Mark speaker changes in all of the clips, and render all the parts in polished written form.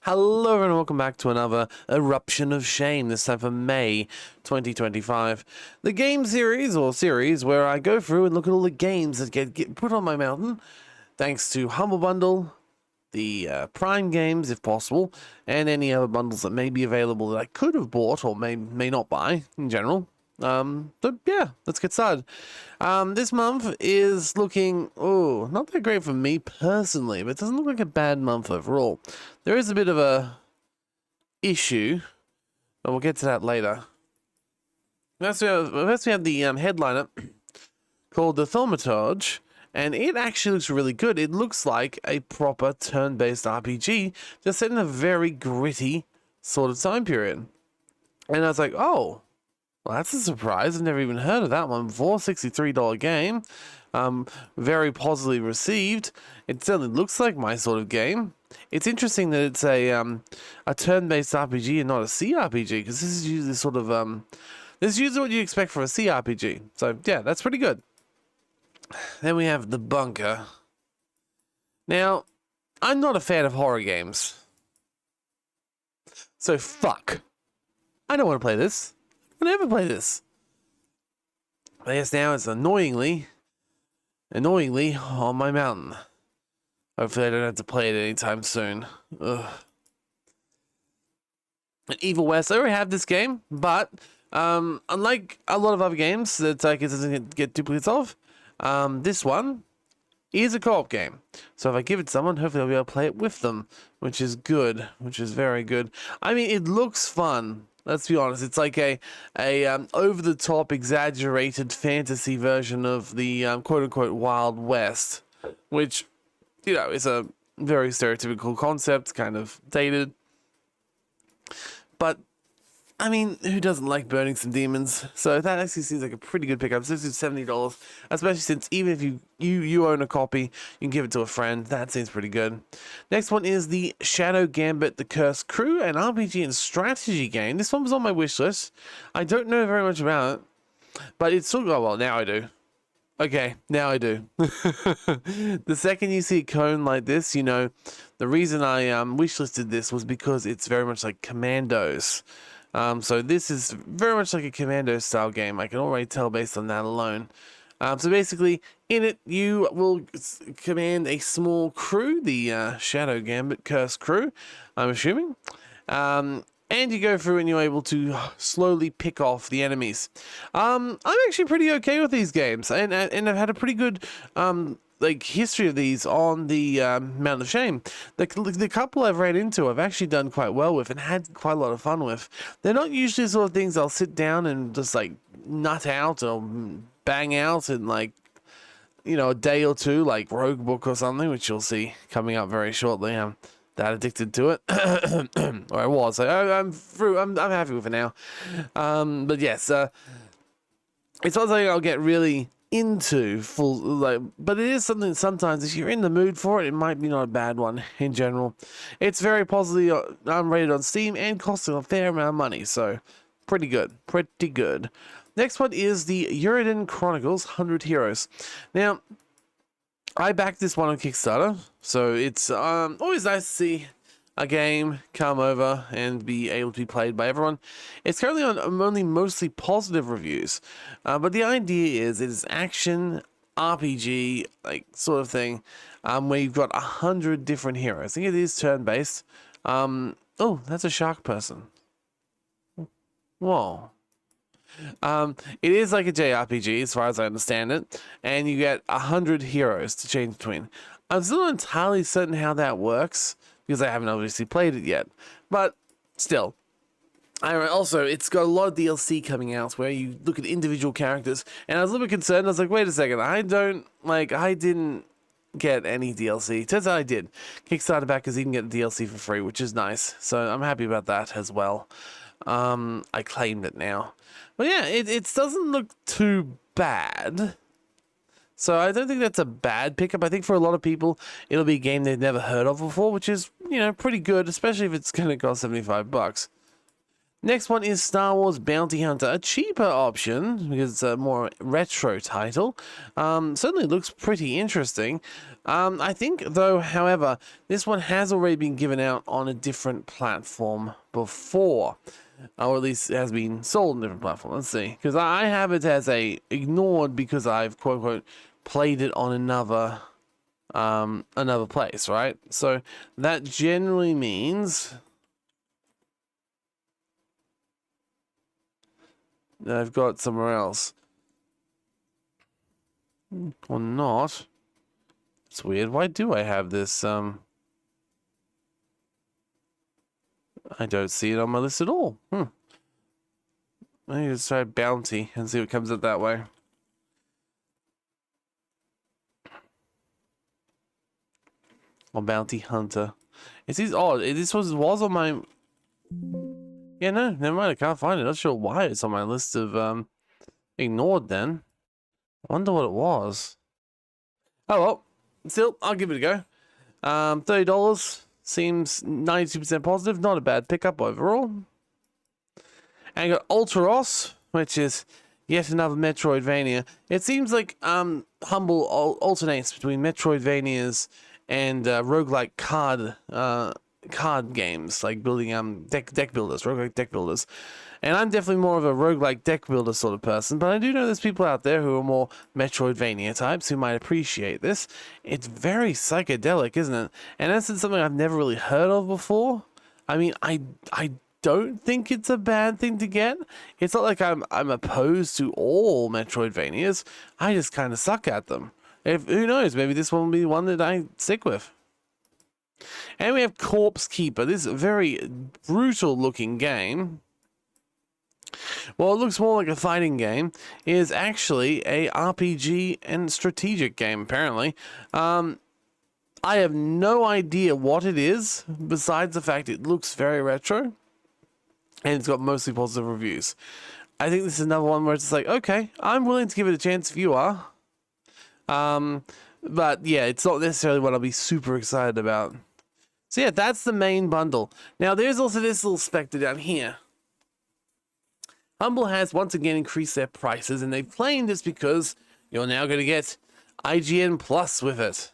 Speaker 1: Hello everyone, welcome back to another Eruption of Shame, this time for May 2025. The game series, or series, where I go through and look at all the games that get put on my mountain, thanks to Humble Bundle, the Prime games if possible, and any other bundles that may be available that I could have bought or may not buy in general. So yeah, let's get started. This month is looking, not that great for me personally, but it doesn't look like a bad month overall. There is a bit of a issue, but we'll get to that later. First we have the headliner called the Thaumaturge, and it actually looks really good. It looks like a proper turn-based RPG, just set in a very gritty sort of time period. And I was like, oh, well, that's a surprise. I've never even heard of that one before. $63 game. Very positively received. It certainly looks like my sort of game. It's interesting that it's a turn-based RPG and not a CRPG, because this is usually sort of this is usually what you expect for a CRPG. So yeah, that's pretty good. Then we have The Bunker. Now, I'm not a fan of horror games. So fuck. I don't want to play this. I'll never play this. But yes, now it's annoyingly on my mountain. Hopefully I don't have to play it anytime soon. Ugh. And Evil West, I already have this game, but unlike a lot of other games that it doesn't get duplicates of, this one is a co-op game. So if I give it to someone, hopefully I'll be able to play it with them, which is good, which is very good. I mean, it looks fun. Let's be honest, it's like a over-the-top, exaggerated fantasy version of the quote-unquote Wild West, which, you know, is a very stereotypical concept, kind of dated. But, I mean, who doesn't like burning some demons? So that actually seems like a pretty good pickup. This is $70, especially since even if you own a copy, you can give it to a friend. That seems pretty good. Next one is the Shadow Gambit: The Cursed Crew, an RPG and strategy game. This one was on my wish list. I don't know very much about it, but it's still, oh well, now I do. Okay, now I do. The second you see a cone like this, you know, the reason I wishlisted this was because it's very much like Commandos. So this is very much like a Commando style game. I can already tell based on that alone. So basically, in it, you will command a small crew, the Shadow Gambit Cursed Crew, I'm assuming. And you go through and you're able to slowly pick off the enemies. I'm actually pretty okay with these games, and I've had a pretty good like history of these on the Mountain of Shame. The couple I've ran into, I've actually done quite well with and had quite a lot of fun with. They're not usually the sort of things I'll sit down and just like nut out or bang out in like, you know, a day or two, like Rogue Book or something, which you'll see coming up very shortly. I'm that addicted to it, or I was. I'm through. I'm happy with it now. But yes, it's not something I'll get really into full, like, but it is something that sometimes if you're in the mood for it, it might be not a bad one in general. It's very positively rated on Steam and costing a fair amount of money, so pretty good, pretty good. Next one is the Uridan Chronicles 100 Heroes. Now, I backed this one on Kickstarter, so it's always nice to see a game come over and be able to be played by everyone. It's currently on only mostly positive reviews, but the idea is it is action RPG like sort of thing, where you've got 100 different heroes. I think it is turn-based. Oh, that's a shark person. Whoa. It is like a JRPG as far as I understand it, and you get 100 heroes to change between. I'm still not entirely certain how that works, because I haven't obviously played it yet, but still. Also, it's got a lot of DLC coming out where you look at individual characters, and I was a little bit concerned. I was like, wait a second, I didn't get any DLC. Turns out I did. Kickstarter backers even get the DLC for free, which is nice, so I'm happy about that as well. I claimed it now. But yeah, it doesn't look too bad. So I don't think that's a bad pickup. I think for a lot of people, it'll be a game they've never heard of before, which is, you know, pretty good, especially if it's going to cost $75. Next one is Star Wars Bounty Hunter, a cheaper option because it's a more retro title. Certainly looks pretty interesting. I think, though, however, this one has already been given out on a different platform before, or at least it has been sold on a different platform. Let's see, because I have it as a ignored because I've quote unquote played it on another place, right? So that generally means that I've got it somewhere else. Or not. It's weird. Why do I have this? I don't see it on my list at all. Let me just try Bounty and see what comes up that way. Or Bounty Hunter. It is odd. This was on my... Yeah, no, never mind. I can't find it. Not sure why it's on my list of ignored then. I wonder what it was. Oh well. Still, I'll give it a go. $30 seems 92% positive. Not a bad pickup overall. And you got Ultros, which is yet another Metroidvania. It seems like Humble alternates between Metroidvanias and roguelike card games, like building deck builders, roguelike deck builders. And I'm definitely more of a roguelike deck builder sort of person, but I do know there's people out there who are more Metroidvania types who might appreciate this. It's very psychedelic, isn't it? And that's something I've never really heard of before. I mean, I don't think it's a bad thing to get. It's not like I'm opposed to all Metroidvanias. I just kind of suck at them. Who knows? Maybe this one will be one that I stick with. And we have Corpse Keeper. This very brutal looking game. Well, it looks more like a fighting game. It is actually a RPG and strategic game, apparently. I have no idea what it is, besides the fact it looks very retro. And it's got mostly positive reviews. I think this is another one where it's like, okay, I'm willing to give it a chance if you are. But yeah, it's not necessarily what I'll be super excited about. So yeah, that's the main bundle. Now, there's also this little spectre down here. Humble has once again increased their prices, and they've claimed this because you're now going to get IGN Plus with it.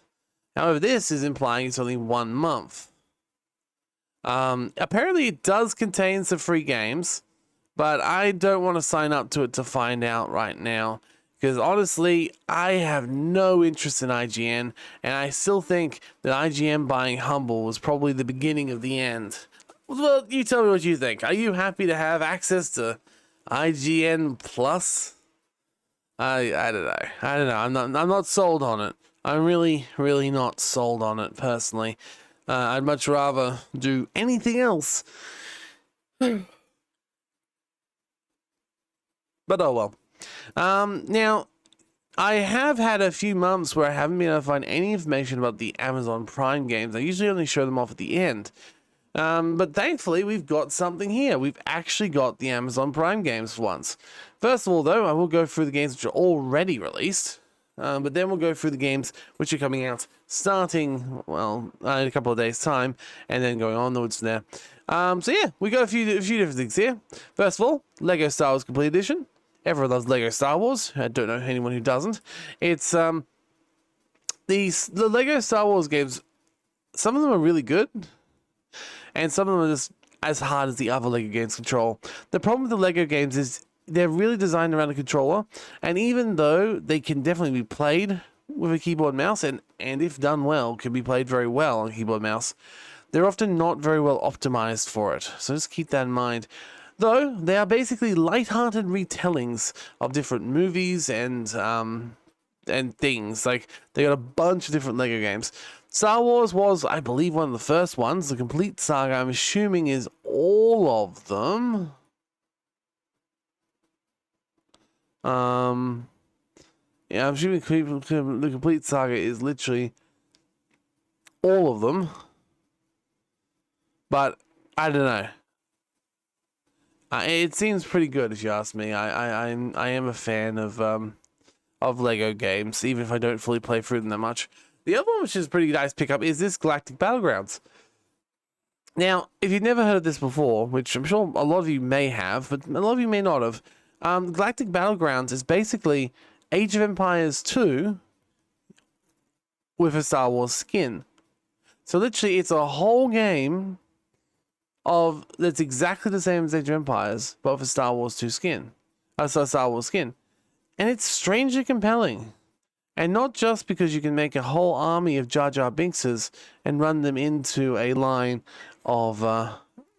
Speaker 1: However, this is implying it's only 1 month. Apparently it does contain some free games, but I don't want to sign up to it to find out right now. Because honestly, I have no interest in IGN, and I still think that IGN buying Humble was probably the beginning of the end. Well, you tell me what you think. Are you happy to have access to IGN Plus? I don't know. I don't know. I'm not sold on it. I'm really not sold on it personally. I'd much rather do anything else. But oh well. Now, I have had a few months where I haven't been able to find any information about the Amazon Prime games. I usually only show them off at the end. But thankfully, we've got something here. We've actually got the Amazon Prime games for once. First of all, though, I will go through the games which are already released. But then we'll go through the games which are coming out starting, well, in a couple of days' time, and then going onwards from there. So yeah, we got a few different things here. First of all, Lego Star Wars Complete Edition. Everyone loves Lego Star Wars. I don't know anyone who doesn't. It's the Lego Star Wars games. Some of them are really good, and some of them are just as hard as the other Lego games control. The problem with the Lego games is they're really designed around a controller, and even though they can definitely be played with a keyboard and mouse, and if done well, can be played very well on a keyboard and mouse, they're often not very well optimized for it. So just keep that in mind. Though, they are basically light-hearted retellings of different movies and things. Like, they got a bunch of different Lego games. Star Wars was, I believe, one of the first ones. The complete saga, I'm assuming, is all of them. Yeah, I'm assuming the complete saga is literally all of them. But, I don't know. It seems pretty good, if you ask me. I am a fan of Lego games, even if I don't fully play through them that much. The other one, which is a pretty nice pickup, is this Galactic Battlegrounds. Now, if you've never heard of this before, which I'm sure a lot of you may have, but a lot of you may not have, Galactic Battlegrounds is basically Age of Empires 2 with a Star Wars skin. So literally, it's a whole game that's exactly the same as Age of Empires, but with a Star Wars 2 skin. Star Wars skin. And it's strangely compelling. And not just because you can make a whole army of Jar Jar Binkses and run them into a line of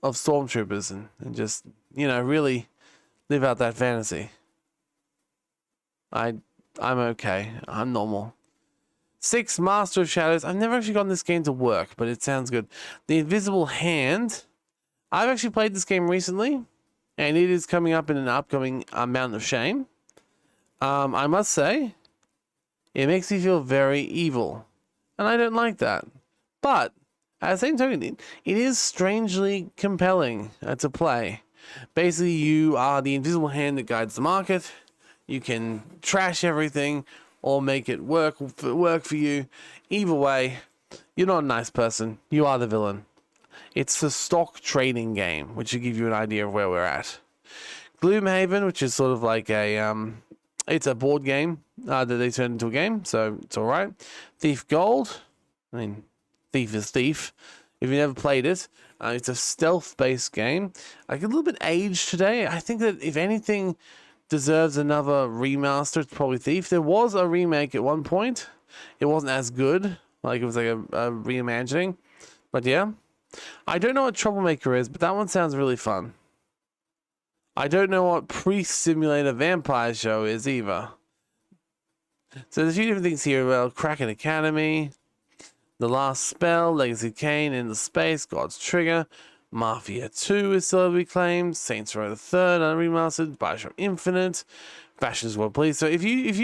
Speaker 1: stormtroopers and just, really live out that fantasy. I'm okay. I'm normal. 6, Master of Shadows. I've never actually gotten this game to work, but it sounds good. The Invisible Hand. I've actually played this game recently, and it is coming up in an upcoming Mountain of Shame. I must say, it makes me feel very evil, and I don't like that. But at the same token, it is strangely compelling to play. Basically, you are the invisible hand that guides the market. You can trash everything or make it work for you. Either way, you're not a nice person. You are the villain. It's a stock trading game, which should give you an idea of where we're at. Gloomhaven, which is sort of like it's a board game that they turned into a game, so it's all right. Thief Gold. I mean, Thief is Thief. If you never played it, it's a stealth-based game. Like a little bit aged today. I think that if anything deserves another remaster, it's probably Thief. There was a remake at one point. It wasn't as good. Like it was like a reimagining. But yeah. I don't know what Troublemaker is, but that one sounds really fun. I don't know what Priest Simulator Vampire Show is either. So there's a few different things here. Well, Kraken Academy, The Last Spell, Legacy of Kain, Into Space, God's Trigger, Mafia 2 is still to be claimed, Saints Row the Third Remastered, Bioshock Infinite, Bastion's World Police. So if you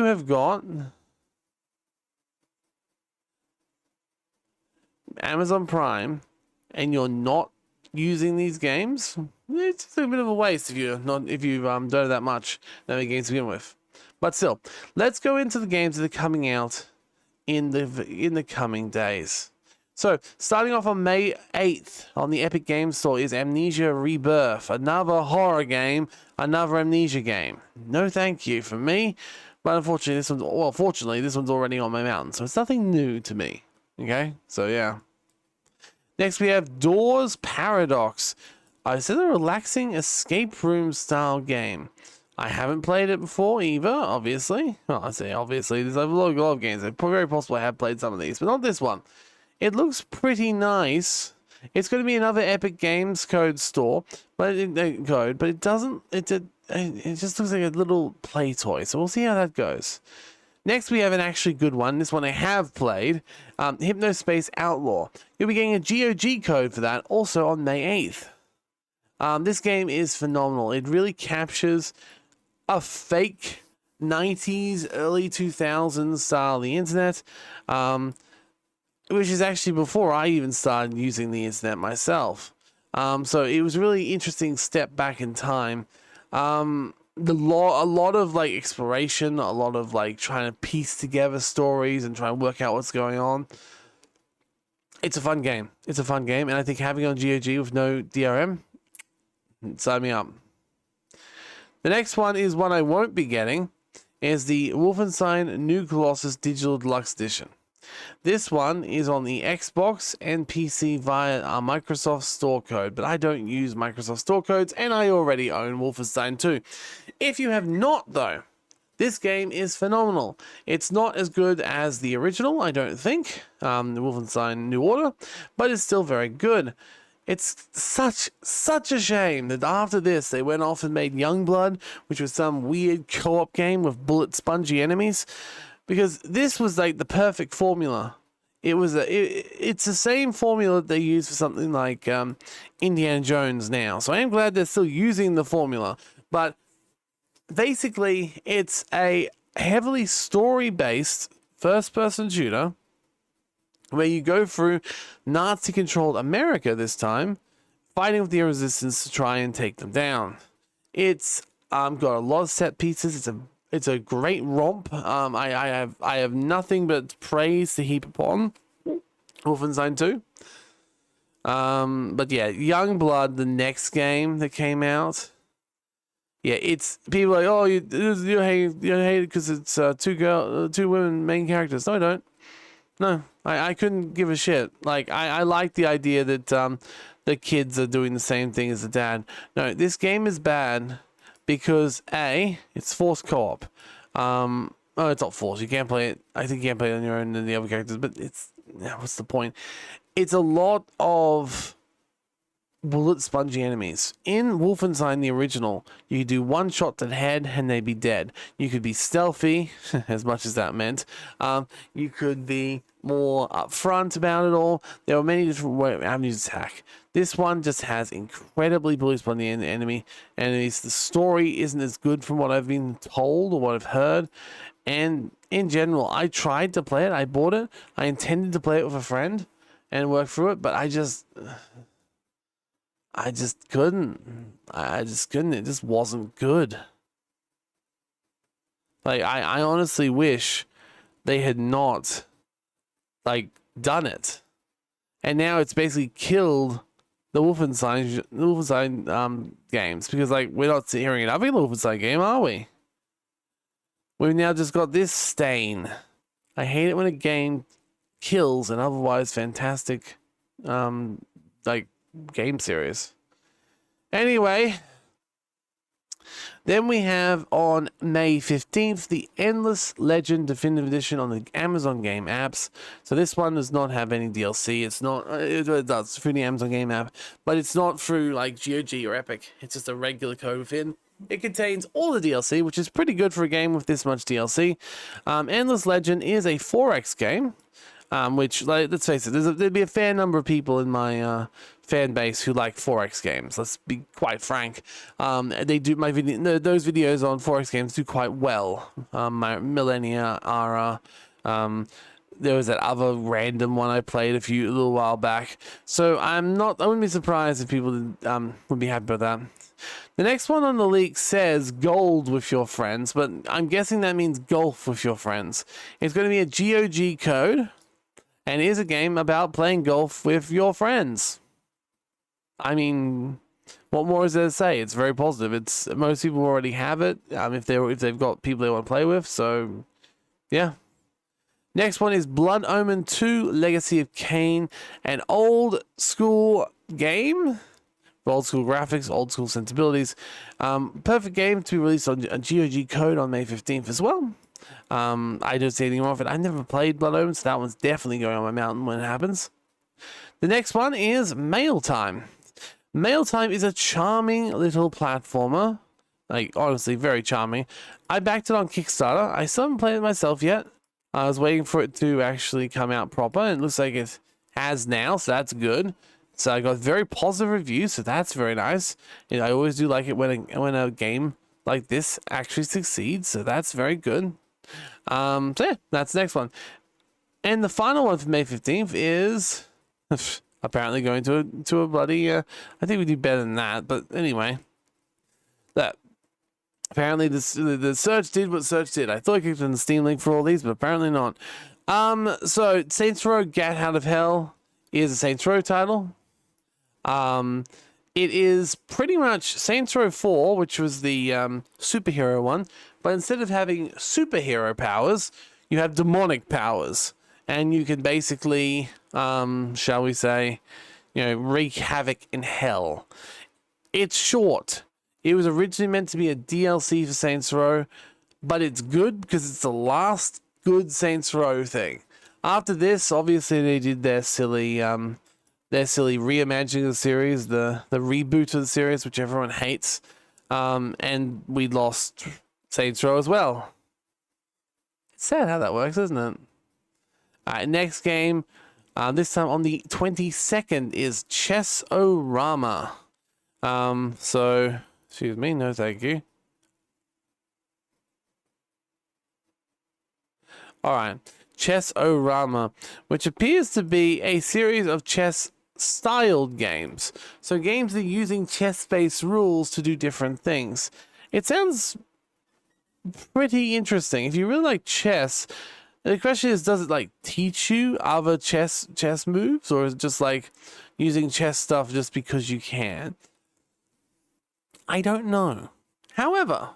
Speaker 1: have got Amazon Prime and you're not using these games, it's a bit of a waste if you don't know that much many games to begin with. But still, let's go into the games that are coming out in the coming days. So, starting off on May 8th on the Epic Games Store is Amnesia Rebirth, another horror game, another Amnesia game. No thank you for me, but unfortunately fortunately this one's already on my mountain, so it's nothing new to me. Okay, so yeah. Next we have Doors Paradox. It's a relaxing escape room style game. I haven't played it before either, obviously. Well, I say obviously, there's a lot of games. It's very possible I have played some of these, but not this one. It looks pretty nice. It's going to be another Epic Games Code store, but it doesn't. It just looks like a little play toy. So we'll see how that goes. Next, we have an actually good one. This one I have played. Hypnospace Outlaw. You'll be getting a GOG code for that also on May 8th. This game is phenomenal. It really captures a fake 90s, early 2000s style of the internet, which is actually before I even started using the internet myself. So it was a really interesting step back in time. A lot of like exploration, a lot of like trying to piece together stories and try and work out what's going on. It's a fun game. And I think having it on GOG with no DRM, sign me up. The next one is one I won't be getting, is the Wolfenstein New Colossus Digital Deluxe Edition. This one is on the Xbox and PC via our Microsoft Store code, but I don't use Microsoft Store codes, and I already own Wolfenstein 2. If you have not, though, this game is phenomenal. It's not as good as the original, I don't think, the Wolfenstein New Order, but it's still very good. It's such a shame that after this, they went off and made Youngblood, which was some weird co-op game with bullet spongy enemies. Because this was like the perfect formula. It's the same formula that they use for something like Indiana Jones now. So I am glad they're still using the formula. But basically, it's a heavily story-based first-person shooter where you go through Nazi-controlled America this time, fighting with the resistance to try and take them down. It's got a lot of set pieces. It's a great romp. I have nothing but praise to heap upon Wolfenstein 2. But yeah, Youngblood, the next game that came out. Yeah, it's people are like, oh, you hate it because it's two women main characters. No, I don't. No, I couldn't give a shit. Like I like the idea that the kids are doing the same thing as the dad. No, this game is bad because A, it's forced co-op. Oh, it's not forced. You can't play it. I think you can't play it on your own and the other characters. But it's what's the point? It's a lot of bullet spongy enemies. In Wolfenstein the original, you could do one shot to the head and they'd be dead. You could be stealthy, as much as that meant. You could be more upfront about it all. There were many different avenues to attack. This one just has incredibly bullet spongy enemies. The story isn't as good from what I've been told or what I've heard. And in general, I tried to play it. I bought it. I intended to play it with a friend and work through it, but I just couldn't. I just couldn't. It just wasn't good. Like, I honestly wish they had not, like, done it. And now it's basically killed the Wolfenstein games. Because, like, we're not hearing another Wolfenstein game, are we? We've now just got this stain. I hate it when a game kills an otherwise fantastic, like, game series. Anyway, then we have on May 15th the Endless Legend Definitive Edition on the Amazon Game apps. So this one does not have any DLC. It's not, it does through the Amazon Game app, but it's not through like GOG or Epic. It's just a regular code within. It contains all the DLC, which is pretty good for a game with this much DLC. Endless Legend is a 4X game. Which, like, let's face it, there'd be a fair number of people in my fan base who like 4X games. Let's be quite frank. They do those videos on 4X games do quite well. My Millennia are there was that other random one I played a little while back. So I wouldn't be surprised if people would be happy with that. The next one on the leak says gold with your friends, but I'm guessing that means golf with your friends. It's going to be a GOG code. And it is a game about playing golf with your friends. I mean, what more is there to say? It's very positive. Most people already have it. If they've got people they want to play with. So, yeah. Next one is Blood Omen 2: Legacy of Kain, an old school game. Old school graphics, old school sensibilities. Perfect game to be released on a GOG code on May 15th as well. I don't see anything wrong with it. I never played Blood Omen, so that one's definitely going on my mountain when it happens. The next one is Mail Time. Mail Time is a charming little platformer. Like, honestly, very charming. I backed it on Kickstarter. I still haven't played it myself yet. I was waiting for it to actually come out proper, and it looks like it has now, so that's good. So I got very positive reviews, so that's very nice. And I always do like it when a game like this actually succeeds, so that's very good. So yeah, that's the next one. And the final one for May 15th is apparently going to a bloody I think we do better than that, but anyway. That apparently the search did what search did. I thought I clicked on the Steam link for all these, but apparently not. So Saints Row Get Out of Hell is a Saints Row title. It is pretty much Saints Row 4, which was the superhero one, but instead of having superhero powers, you have demonic powers, and you can basically, shall we say, wreak havoc in hell. It's short. It was originally meant to be a DLC for Saints Row, but it's good because it's the last good Saints Row thing. After this, obviously, they did their silly reimagining of the series, the reboot of the series, which everyone hates, and we lost Saints Row as well. It's sad how that works, isn't it? Alright, next game, this time on the 22nd, is Chess-O-Rama. So, excuse me, no thank you. Alright, Chess-O-Rama, which appears to be a series of chess-styled games. So games that are using chess-based rules to do different things. It sounds pretty interesting. If you really like chess, The question is, does it like teach you other chess moves, or is it just like using chess stuff just because you can? I don't know. However,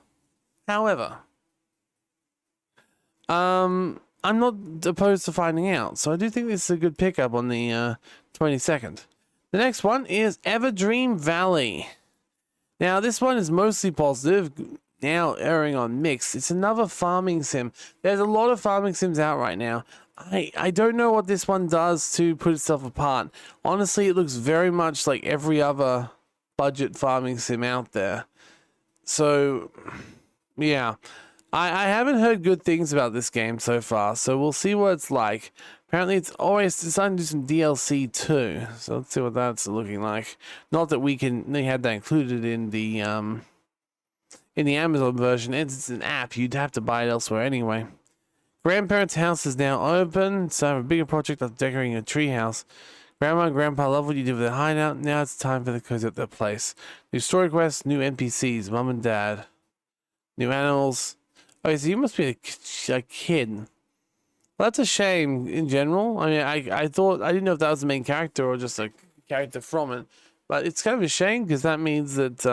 Speaker 1: I'm not opposed to finding out, so I do think this is a good pickup on the 22nd. The next one is Everdream Valley. Now, this one is mostly positive, now erring on mixed. It's another farming sim. There's a lot of farming sims out right now. I don't know what this one does to put itself apart. Honestly, it looks very much like every other budget farming sim out there. So, yeah. I haven't heard good things about this game so far, so we'll see what it's like. Apparently, it's deciding to do some DLC too, so let's see what that's looking like. Not that they had that included in the Amazon version. It's an app; you'd have to buy it elsewhere anyway. Grandparents' house is now open, so I have a bigger project of decorating a tree house. Grandma and Grandpa love what you did with their hideout. Now it's time for the cozy up their place. New story quests, new NPCs, Mum and Dad, new animals. Okay, so you must be a kid. Well, that's a shame in general. I mean, I didn't know if that was the main character or just a character from it, but it's kind of a shame because that means that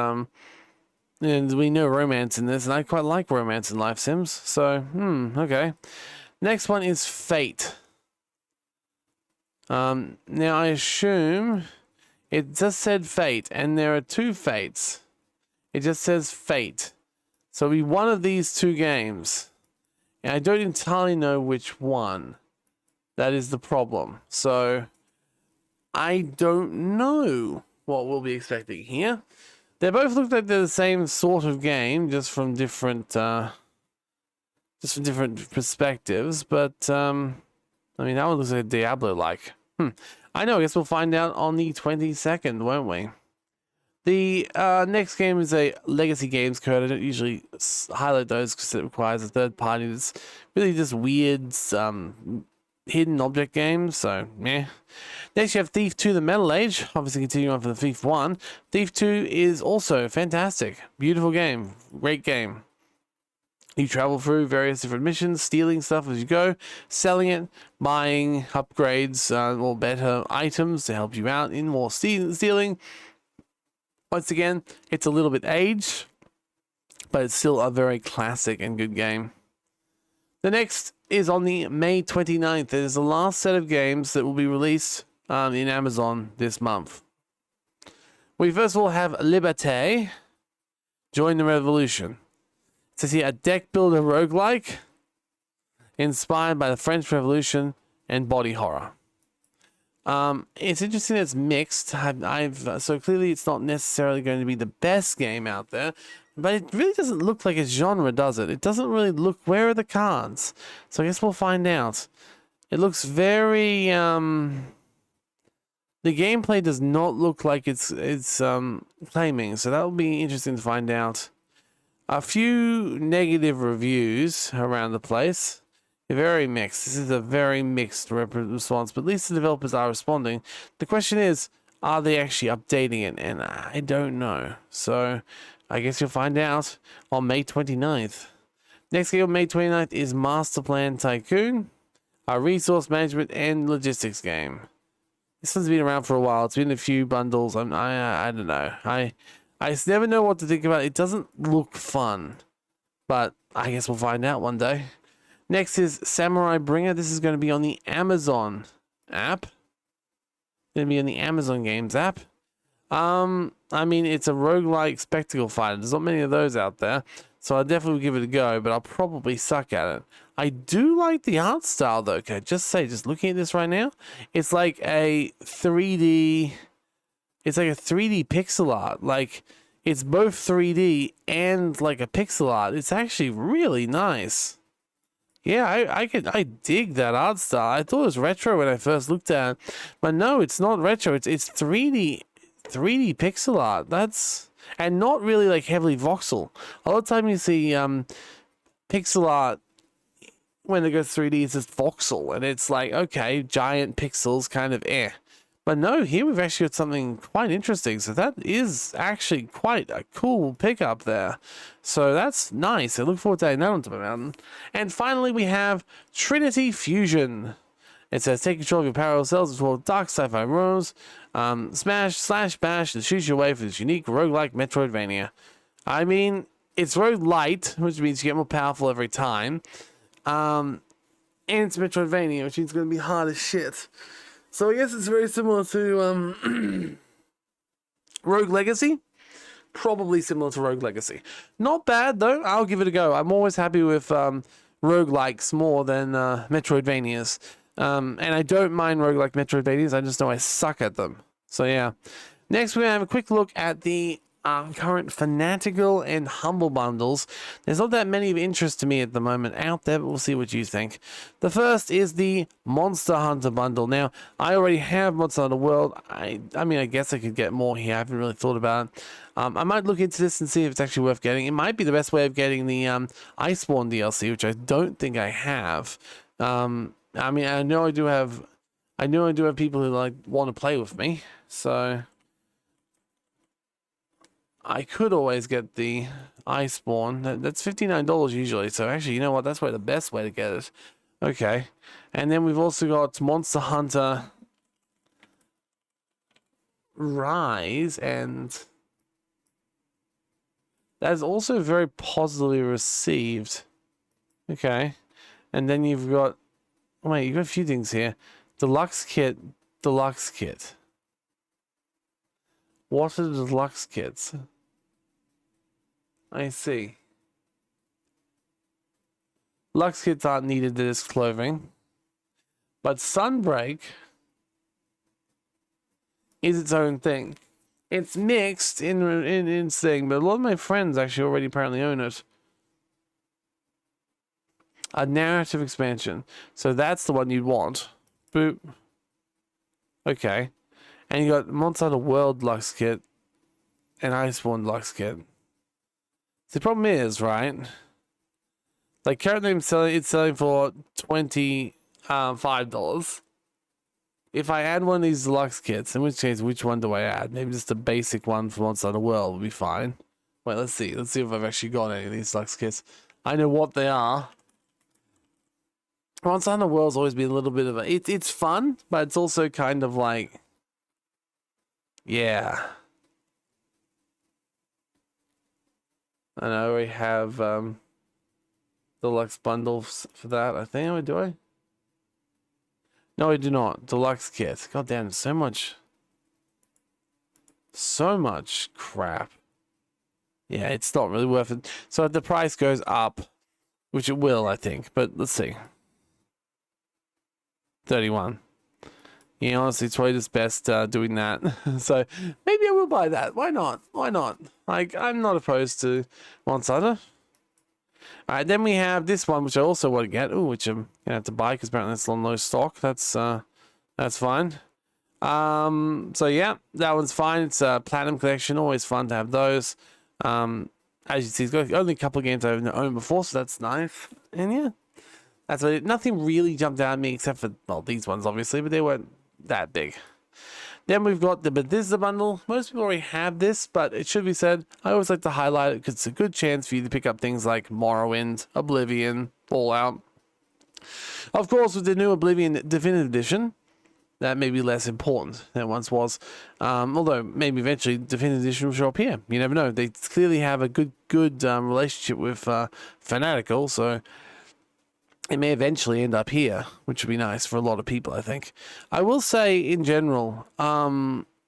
Speaker 1: and we know romance in this, and I quite like romance in life sims. So, okay. Next one is Fate. Now I assume it just said Fate, and there are two Fates. It just says Fate. So it'll be one of these two games. And I don't entirely know which one. That is the problem. So I don't know what we'll be expecting here. They both look like they're the same sort of game, just from different perspectives. But I mean, that one looks like Diablo-like. I know. I guess we'll find out on the 22nd, won't we? The next game is a Legacy Games code. I don't usually highlight those because it requires a third party. It's really just weird hidden object games, so meh. Next you have Thief 2 The Metal Age, obviously continuing on from the Thief 1. Thief 2 is also fantastic. Beautiful game. Great game. You travel through various different missions, stealing stuff as you go, selling it, buying upgrades or better items to help you out in more stealing. Once again, it's a little bit aged, but it's still a very classic and good game. The next is on the May 29th. It is the last set of games that will be released in Amazon this month. We first of all have Liberté, Join the Revolution. It says here, a deck builder roguelike inspired by the French Revolution and body horror. It's interesting that it's mixed. So clearly it's not necessarily going to be the best game out there, but it really doesn't look like its genre, does it? It doesn't really look. Where are the cards? So I guess we'll find out. It looks very the gameplay does not look like it's claiming, so that will be interesting to find out. A few negative reviews around the place. Very mixed. This is a very mixed response, but at least the developers are responding. The question is, are they actually updating it? And I don't know. So I guess you'll find out on May 29th. Next game on May 29th is Master Plan Tycoon, a resource management and logistics game. This one's been around for a while. It's been a few bundles. I don't know. I never know what to think about it. It doesn't look fun, but I guess we'll find out one day. Next is Samurai Bringer. This is going to be on the Amazon app. Going to be on the Amazon Games app. I mean, it's a roguelike spectacle fighter. There's not many of those out there, so I'll definitely give it a go, but I'll probably suck at it. I do like the art style, though. Okay, just looking at this right now, it's like a 3D... It's like a 3D pixel art. Like, it's both 3D and like a pixel art. It's actually really nice. Yeah, I dig that art style. I thought it was retro when I first looked at it, but no, it's not retro. It's 3D pixel art. That's and not really like heavily voxel. A lot of time you see pixel art when it goes 3D, it's just voxel, and it's like okay, giant pixels, kind of eh. But no, here we've actually got something quite interesting. So that is actually quite a cool pickup there. So that's nice. I look forward to adding that onto my mountain. And finally, we have Trinity Fusion. It says, take control of your parallel cells as well as dark sci-fi rooms. Smash/bash and shoot your way for this unique roguelike Metroidvania. I mean, it's roguelite, which means you get more powerful every time. And it's Metroidvania, which means it's going to be hard as shit. So I guess it's very similar to Rogue Legacy. Probably similar to Rogue Legacy. Not bad, though. I'll give it a go. I'm always happy with roguelikes more than Metroidvanias. And I don't mind roguelike Metroidvanias. I just know I suck at them. So, yeah. Next, we're going to have a quick look at the current Fanatical and Humble bundles. There's not that many of interest to me at the moment out there, but we'll see what you think. The first is the Monster Hunter bundle. Now, I already have Monster Hunter World. I mean, I guess I could get more here. I haven't really thought about it. I might look into this and see if it's actually worth getting. It might be the best way of getting the Iceborne DLC, which I don't think I have. I mean, I know I do have people who like want to play with me, so I could always get the Iceborne. That's $59 usually. So actually, you know what? That's probably the best way to get it. Okay. And then we've also got Monster Hunter Rise, and that is also very positively received. Okay. And then you've got, wait, you've got a few things here. Deluxe kit. What are the deluxe kits? I see. Lux kits aren't needed as clothing. But Sunbreak is its own thing. It's mixed in thing, but a lot of my friends actually already apparently own it. A narrative expansion. So that's the one you'd want. Boop. Okay. And you got Monster Hunter World Lux kit and Iceborne Lux kit. The problem is, right? Like currently it's selling for $25. If I add one of these deluxe kits, in which case, which one do I add? Maybe just a basic one for Monster Hunter World would be fine. Wait, let's see. Let's see if I've actually got any of these deluxe kits. I know what they are. Monster Hunter World's always been a little bit of a... It's fun, but it's also kind of like... Yeah. And I already have deluxe bundles for that. I think do I? No, I do not. Deluxe kit. God damn, so much crap. Yeah, it's not really worth it. So if the price goes up, which it will, I think. But let's see. 31. Yeah, honestly, it's probably just best doing that. So maybe I will buy that. Why not? Why not? Like, I'm not opposed to Monster Hunter. Alright, then we have this one, which I also want to get. Ooh, which I'm gonna have to buy because apparently it's on low stock. That's fine. So yeah, that one's fine. It's a Platinum Collection. Always fun to have those. As you see, it's got only a couple of games I've owned before, so that's nice. And yeah, that's it. Nothing really jumped out at me except for, well, these ones obviously, but they weren't that big. Then we've got the Bethesda bundle. Most people already have this, but it should be said, I always like to highlight it because it's a good chance for you to pick up things like Morrowind, Oblivion, Fallout. Of course, with the new Oblivion Definitive Edition, that may be less important than it once was. Although, maybe eventually Definitive Edition will show up here. You never know. They clearly have a good relationship with Fanatical, so it may eventually end up here, which would be nice for a lot of people, I think. I will say, in general,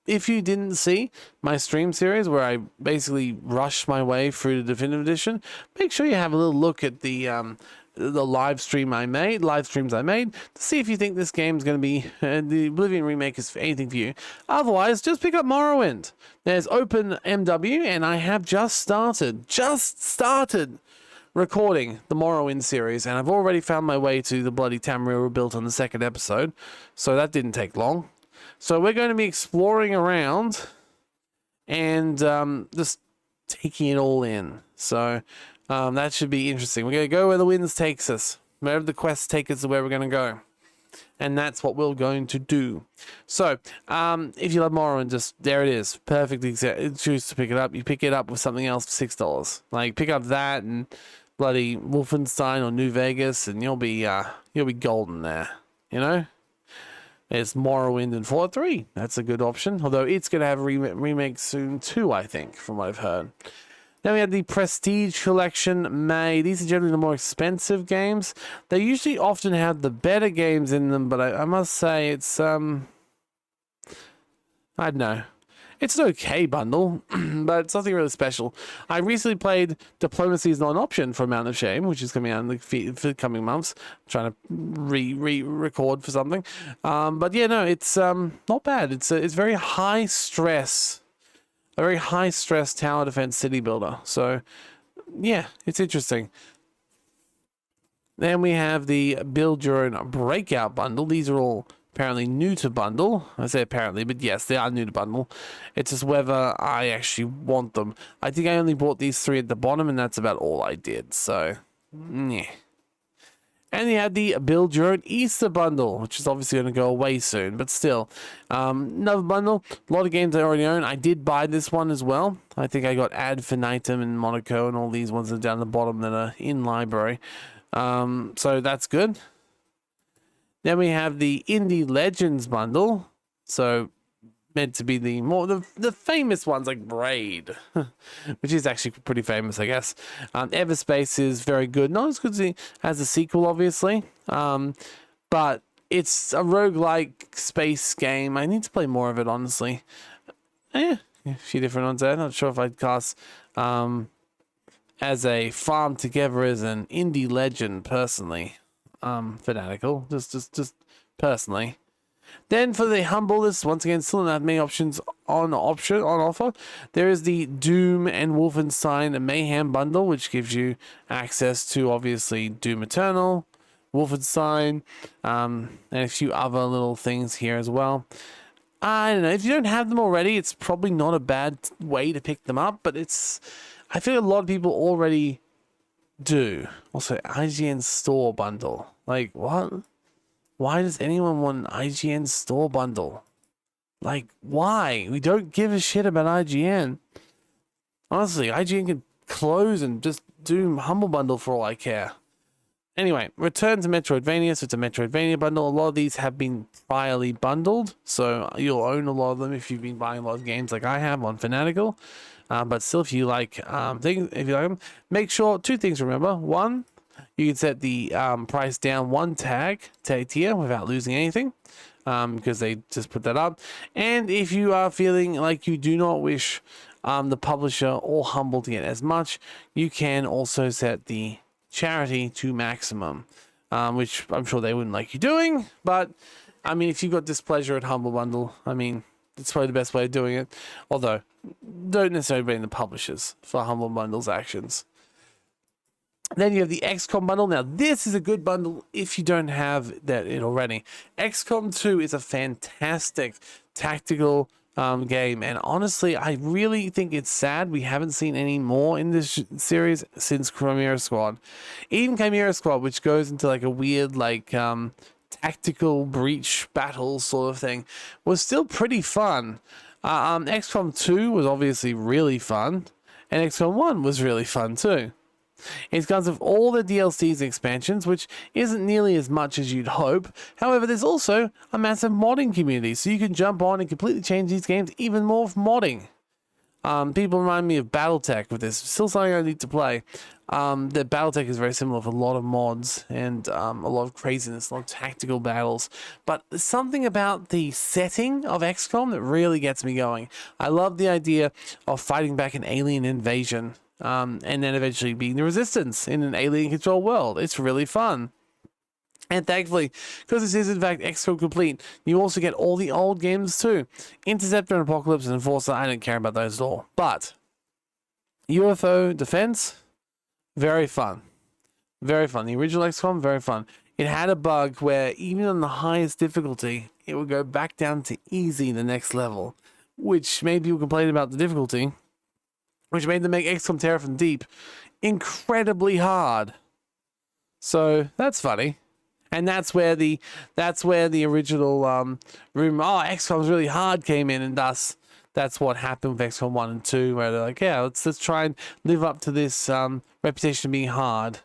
Speaker 1: if you didn't see my stream series where I basically rushed my way through the Definitive Edition, make sure you have a little look at the live streams I made, to see if you think this game's going to be, the Oblivion remake is anything for you. Otherwise, just pick up Morrowind. There's Open MW, and I have just started recording the Morrowind series, and I've already found my way to the bloody Tamriel built on the second episode, so that didn't take long. So we're going to be exploring around and just taking it all in. So that should be interesting. We're going to go where the winds takes us. Wherever the quests take us is where we're going to go. and that's what we're going to do. So, if you love Morrowind, just there it is. Perfectly choose to pick it up. You pick it up with something else for $6. Like pick up that and bloody Wolfenstein or New Vegas, and you'll be golden there. You know. It's Morrowind and Fallout 3. That's a good option. Although it's going to have a remake soon too, I think, from what I've heard. Then we have the Prestige Collection May. These are generally the more expensive games. They usually often have the better games in them, but I must say it's, I don't know. It's an okay bundle, but it's nothing really special. I recently played Diplomacy is Not an Option for Amount of Shame, which is coming out in the coming months. I'm trying to re-record for something. But yeah, no, it's not bad. It's very high stress. A very high stress tower defense city builder. So yeah, it's interesting. Then we have the Build Your Own Breakout bundle. These are all apparently new to bundle. I say apparently, but yes, they are new to bundle. It's just whether I actually want them. I think I only bought these 3 at the bottom, and that's about all I did. So, yeah. And you have the Build Your Own Easter bundle, which is obviously going to go away soon, but still. Another bundle, a lot of games I already own. I did buy this one as well. I think I got Ad Infinitum and Monaco, and all these ones are down the bottom that are in library. So that's good. Then we have the Indie Legends bundle. So meant to be the famous ones like Braid, which is actually pretty famous, I guess. Everspace is very good. Not as good as the sequel, obviously. But it's a roguelike space game. I need to play more of it, honestly. A few different ones there. Not sure if I'd cast as a farm together as an indie legend personally. Fanatical, just personally. Then for the humble list, once again, still not many options on offer. There is the Doom and Wolfenstein Mayhem bundle, which gives you access to obviously Doom Eternal, Wolfenstein, and a few other little things here as well. I don't know, if you don't have them already, it's probably not a bad way to pick them up, but I feel a lot of people already do. Also, IGN Store bundle. Like, what? Why does anyone want an IGN Store bundle? Like, why? We don't give a shit about IGN. Honestly, IGN can close and just do Humble Bundle for all I care. Anyway, Return to Metroidvania. So it's a Metroidvania bundle. A lot of these have been priorly bundled, so you'll own a lot of them if you've been buying a lot of games like I have on Fanatical. But still, if you like them, make sure 2 things. Remember, 1, you can set the price down 1 tier without losing anything, because they just put that up. And if you are feeling like you do not wish the publisher or Humble to get as much, you can also set the charity to maximum, which I'm sure they wouldn't like you doing. But I mean, if you've got displeasure at Humble Bundle, I mean, it's probably the best way of doing it. Although, don't necessarily blame the publishers for Humble Bundle's actions. Then you have the XCOM bundle. Now, this is a good bundle if you don't have that already. XCOM 2 is a fantastic tactical game, and honestly, I really think it's sad we haven't seen any more in this series since Chimera Squad. Even Chimera Squad, which goes into like a weird like tactical breach battle sort of thing, was still pretty fun. XCOM 2 was obviously really fun, and XCOM 1 was really fun too. It comes with all the DLCs and expansions, which isn't nearly as much as you'd hope. However, there's also a massive modding community, so you can jump on and completely change these games even more with modding. People remind me of Battletech with this. Still something I need to play. The Battletech is very similar with a lot of mods and a lot of craziness, a lot of tactical battles. But there's something about the setting of XCOM that really gets me going. I love the idea of fighting back an alien invasion. And then eventually being the resistance in an alien controlled world. It's really fun. And thankfully, because this is in fact XCOM complete, you also get all the old games too. Interceptor and Apocalypse and Enforcer, I don't care about those at all. But UFO Defense, very fun. Very fun. The original XCOM, very fun. It had a bug where even on the highest difficulty, it would go back down to easy the next level, which made people complain about the difficulty, which made them make XCOM Terror from Deep incredibly hard. So, that's funny. And that's where the original rumor, oh, XCOM's really hard, came in, and thus that's what happened with XCOM 1 and 2, where they're like, yeah, let's try and live up to this reputation of being hard,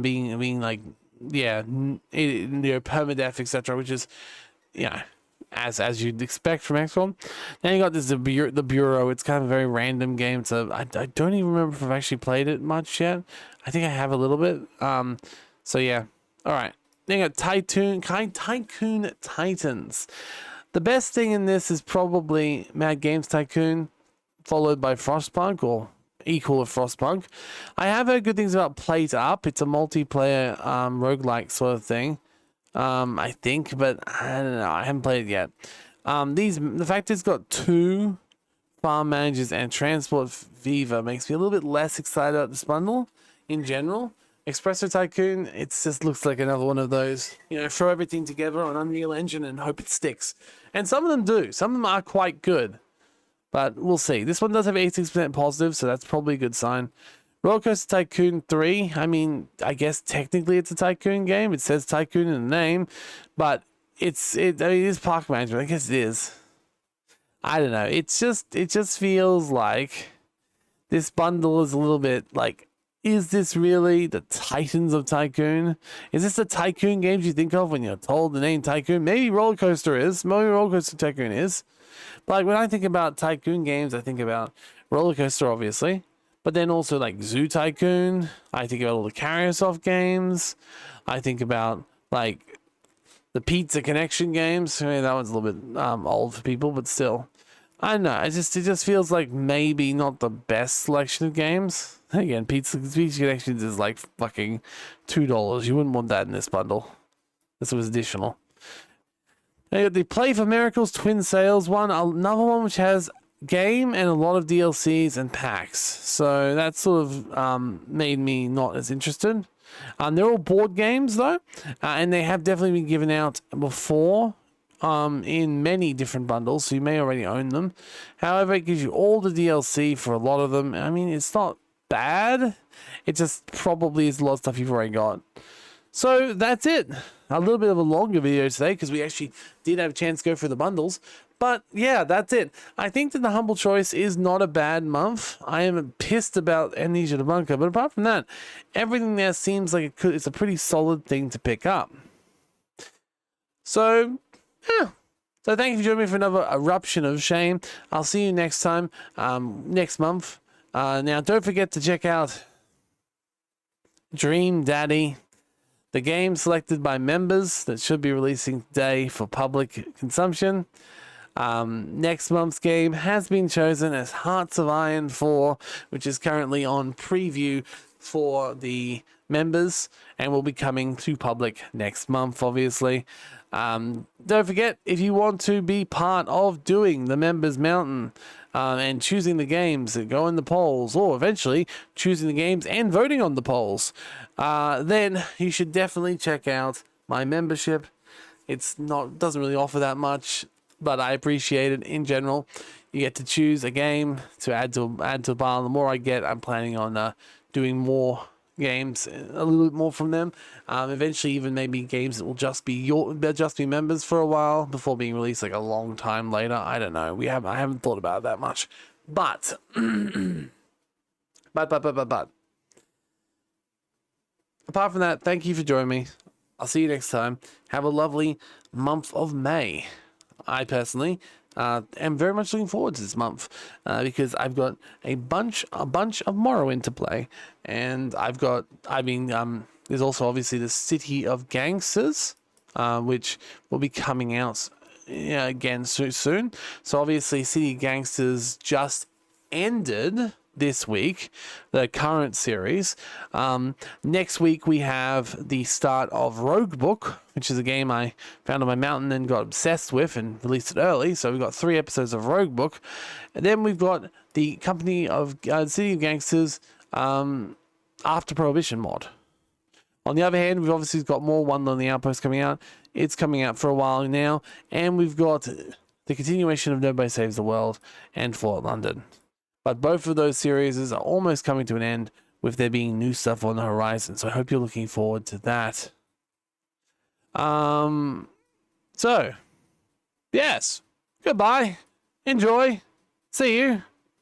Speaker 1: being like, yeah, permadeath, etc., which is, yeah, as you'd expect from XCOM. Then you got this the Bureau. It's kind of a very random game. So I don't even remember if I've actually played it much yet. I think I have a little bit. So yeah. All right. Then you got Tycoon Titans. The best thing in this is probably Mad Games Tycoon, followed by Frostpunk, or equal of Frostpunk. I have heard good things about Plate Up. It's a multiplayer roguelike sort of thing. I think, but I don't know. I haven't played it yet. The fact it's got 2 farm managers and Transport Fever makes me a little bit less excited about this bundle in general. Espresso Tycoon, it just looks like another one of those, throw everything together on Unreal Engine and hope it sticks. And some of them do. Some of them are quite good. But we'll see. This one does have 86% positive, so that's probably a good sign. Rollercoaster Tycoon 3, I mean, I guess technically it's a Tycoon game. It says Tycoon in the name, but it is park management. I guess it is. I don't know. It just feels like this bundle is a little bit like, is this really the Titans of Tycoon? Is this the Tycoon games you think of when you're told the name Tycoon? Maybe Rollercoaster is. Maybe Rollercoaster Tycoon is. But like when I think about Tycoon games, I think about Rollercoaster, obviously. But then also like Zoo Tycoon. I think about all the Carriosoft games. I think about like the Pizza Connection games. I mean, that one's a little bit old for people, but still. I don't know. It just feels like maybe not the best selection of games. Again, Pizza Connections is like fucking $2. You wouldn't want that in this bundle. This was additional. Now you got the Play for Miracles Twin Sales one. Another one which has game and a lot of DLCs and packs. So that sort of made me not as interested. They're all board games though, and they have definitely been given out before in many different bundles, so you may already own them. However, it gives you all the DLC for a lot of them. I mean, it's not bad. It just probably is a lot of stuff you've already got. So that's it. A little bit of a longer video today because we actually did have a chance to go through the bundles. But yeah, that's it. I think that the Humble Choice is not a bad month. I am pissed about Amnesia the Bunker, but apart from that, everything there seems like it's a pretty solid thing to pick up. So, yeah. So thank you for joining me for another Eruption of Shame. I'll see you next time, next month. Now, don't forget to check out Dream Daddy, the game selected by members that should be releasing today for public consumption. Next month's game has been chosen as Hearts of Iron 4, which is currently on preview for the members and will be coming to public next month, obviously. Don't forget, if you want to be part of doing the Members Mountain and choosing the games that go in the polls, or eventually choosing the games and voting on the polls, then you should definitely check out my membership. Doesn't really offer that much, but I appreciate it in general. You get to choose a game to add to a pile. The more I get, I'm planning on doing more games, a little bit more from them. Eventually, even maybe games that will just be members for a while before being released like a long time later. I don't know. I haven't thought about it that much, but but apart from that, thank you for joining me. I'll see you next time. Have a lovely month of May. I personally am very much looking forward to this month because I've got a bunch of Morrowind to play, and there's also obviously the City of Gangsters, which will be coming out again soon. So obviously, City of Gangsters just ended this week, the current series. Next week we have the start of Roguebook, which is a game I found on my mountain and got obsessed with and released it early. So we've got 3 episodes of Roguebook, and then we've got the Company of City of Gangsters After Prohibition mod. On the other hand, we've obviously got more One Lonely Outpost coming out. It's coming out for a while now, and we've got the continuation of Nobody Saves the World and Fort London. But both of those series are almost coming to an end, with there being new stuff on the horizon. So I hope you're looking forward to that. So, yes. Goodbye. Enjoy. See you.